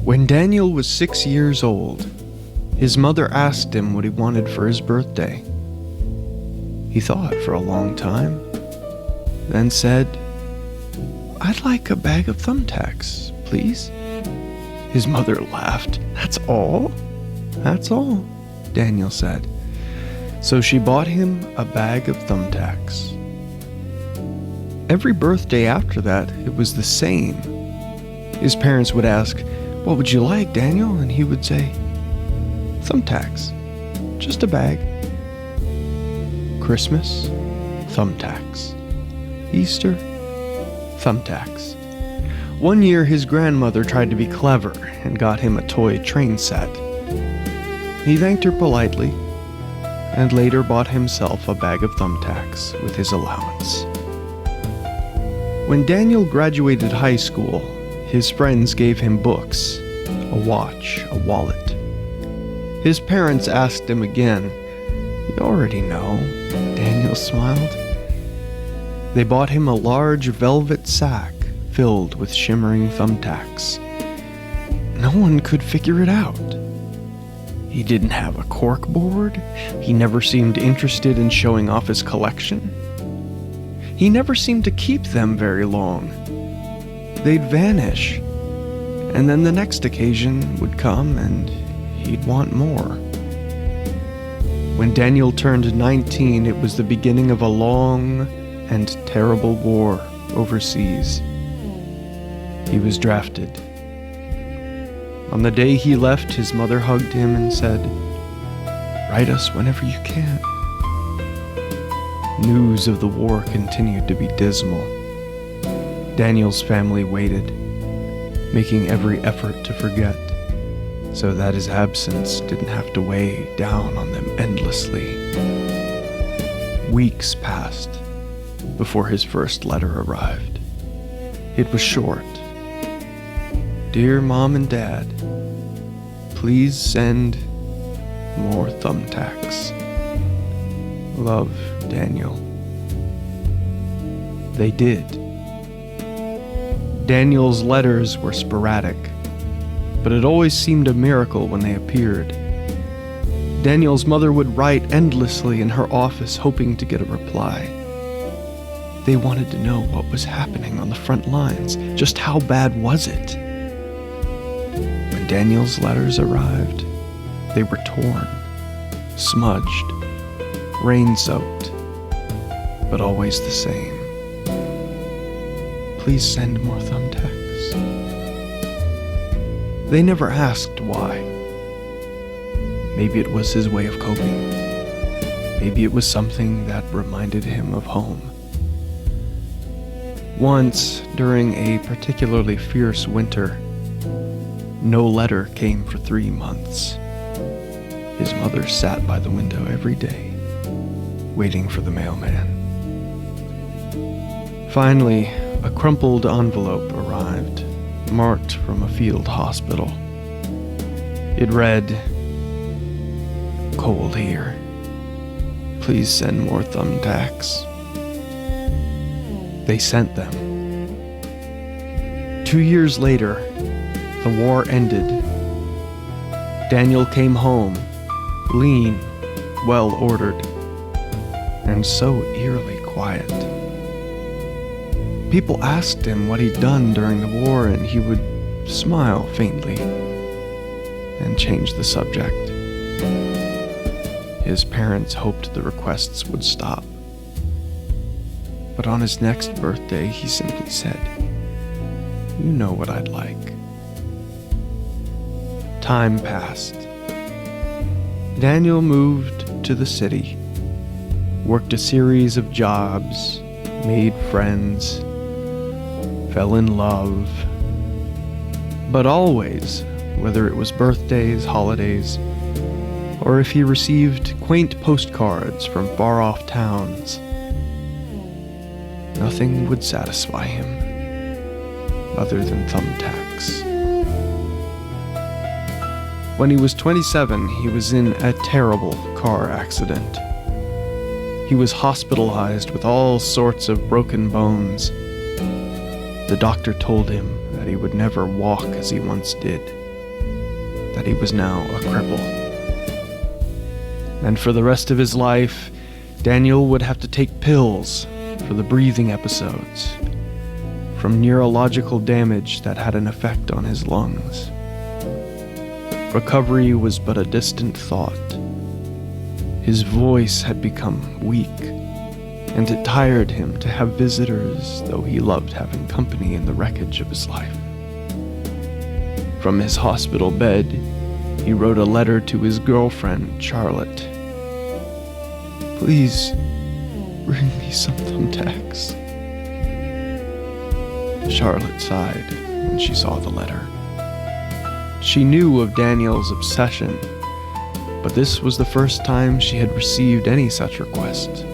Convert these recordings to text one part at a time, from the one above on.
When Daniel was 6 years old, his mother asked him what he wanted for his birthday. He thought for a long time, then said, "I'd like a bag of thumbtacks, please." His mother laughed. "That's all?" "That's all," Daniel said. So she bought him a bag of thumbtacks. Every birthday after that, it was the same. His parents would ask, "What would you like, Daniel?" And he would say, "Thumbtacks, just a bag." Christmas, thumbtacks. Easter, thumbtacks. One year, his grandmother tried to be clever and got him a toy train set. He thanked her politely and later bought himself a bag of thumbtacks with his allowance. When Daniel graduated high school, his friends gave him books, a watch, a wallet. His parents asked him again. "You already know," Daniel smiled. They bought him a large velvet sack filled with shimmering thumbtacks. No one could figure it out. He didn't have a cork board. He never seemed interested in showing off his collection. He never seemed to keep them very long. They'd vanish, and then the next occasion would come and he'd want more. When Daniel turned 19, it was the beginning of a long and terrible war overseas. He was drafted. On the day he left, his mother hugged him and said, "Write us whenever you can." News of the war continued to be dismal. Daniel's family waited, making every effort to forget, so that his absence didn't have to weigh down on them endlessly. Weeks passed before his first letter arrived. It was short. "Dear Mom and Dad, please send more thumbtacks. Love, Daniel." They did. Daniel's letters were sporadic, but it always seemed a miracle when they appeared. Daniel's mother would write endlessly in her office, hoping to get a reply. They wanted to know what was happening on the front lines. Just how bad was it? When Daniel's letters arrived, they were torn, smudged, rain-soaked, but always the same. "Please send more thumbtacks." They never asked why. Maybe it was his way of coping. Maybe it was something that reminded him of home. Once, during a particularly fierce winter, no letter came for 3 months. His mother sat by the window every day, waiting for the mailman. Finally, a crumpled envelope arrived, marked from a field hospital. It read, "Cold here. Please send more thumbtacks." They sent them. 2 years later, the war ended. Daniel came home, lean, well-ordered, and so eerily quiet. People asked him what he'd done during the war, and he would smile faintly and change the subject. His parents hoped the requests would stop. But on his next birthday, he simply said, "You know what I'd like." Time passed. Daniel moved to the city, worked a series of jobs, made friends, fell in love. But always, whether it was birthdays, holidays, or if he received quaint postcards from far-off towns, nothing would satisfy him other than thumbtacks. When he was 27, he was in a terrible car accident. He was hospitalized with all sorts of broken bones. The doctor told him that he would never walk as he once did. that he was now a cripple. And for the rest of his life, Daniel would have to take pills for the breathing episodes from neurological damage that had an effect on his lungs. Recovery was but a distant thought. His voice had become weak, and it tired him to have visitors, though he loved having company in the wreckage of his life. From his hospital bed, he wrote a letter to his girlfriend, Charlotte. "Please, bring me some thumbtacks." Charlotte sighed when she saw the letter. She knew of Daniel's obsession, but this was the first time she had received any such request.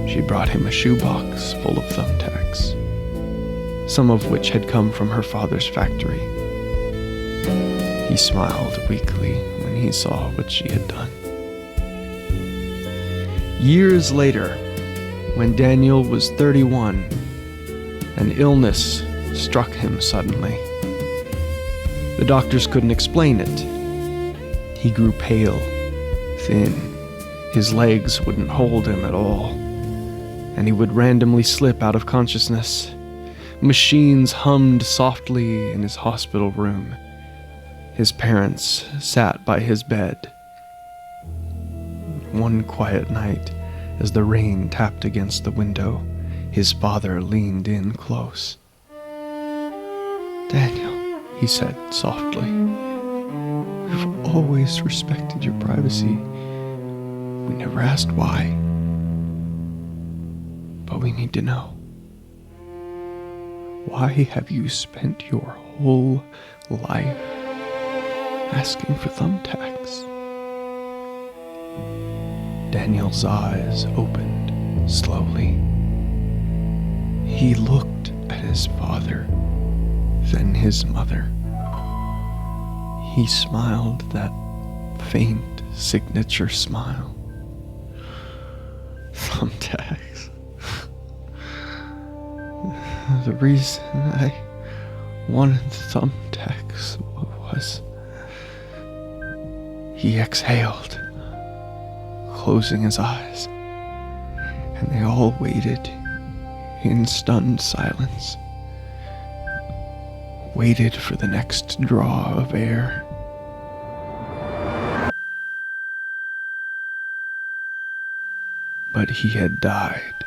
She brought him a shoebox full of thumbtacks, some of which had come from her father's factory. He smiled weakly when he saw what she had done. Years later, when Daniel was 31, an illness struck him suddenly. The doctors couldn't explain it. He grew pale, thin, his legs wouldn't hold him at all, and he would randomly slip out of consciousness. Machines hummed softly in his hospital room. His parents sat by his bed. One quiet night, as the rain tapped against the window, his father leaned in close. "Daniel," he said softly, "we've always respected your privacy. We never asked why. But we need to know. Why have you spent your whole life asking for thumbtacks?" Daniel's eyes opened slowly. He looked at his father, then his mother. He smiled that faint signature smile. Thumbtacks. The reason I wanted thumbtacks was... He exhaled, closing his eyes, and they all waited in stunned silence. Waited for the next draw of air. But he had died.